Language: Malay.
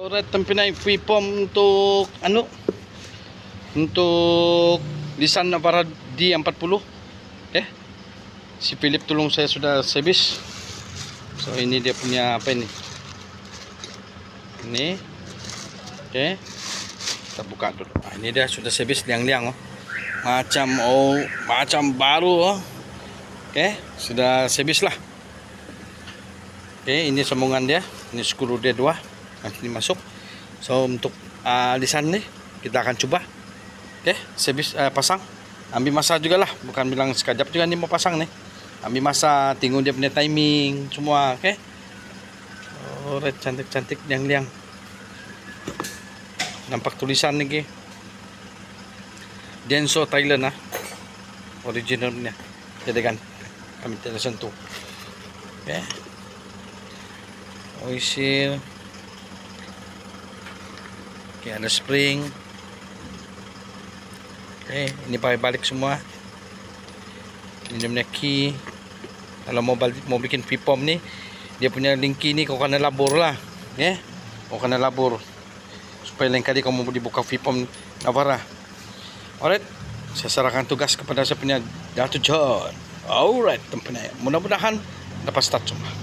Alright, ang pinay-pom untuk ano? Untuk lisan na para D40. Okay? Si Philip tulong saya sudah service. So ini dia punya apa ini? Ini. Okay. Kita buka dulu. Ini dia sudah service liang-liang oh. Macam baru oh. Okay, sudah service lah. Okay, ini sambungan dia. Ini skru dia 2. Nanti masuk. So untuk lisan ni kita akan coba. Okay, service pasang. Ambil masa juga lah. Bukan bilang sekejap juga ni mau pasang ni. Ambil masa, tengok dia punya timing semua. Okay. Alright, cantik-cantik liang-liang. Nampak tulisan lagi. Denso Thailand ah. Originalnya. Jadi kan kami tidak sentuh. Okay. Oil seal. Okay, ada spring. Okay, ini pakai balik semua. Ini dia punya key. Kalau mau bikin pipom ni, dia punya linki ni kau kena labur lah. Okay. Kau kena labur supaya lain kali kau mau dibuka pipom Navara. Alright, saya serahkan tugas kepada saya punya Dato' John. Alright, mudah-mudahan dapat start semua.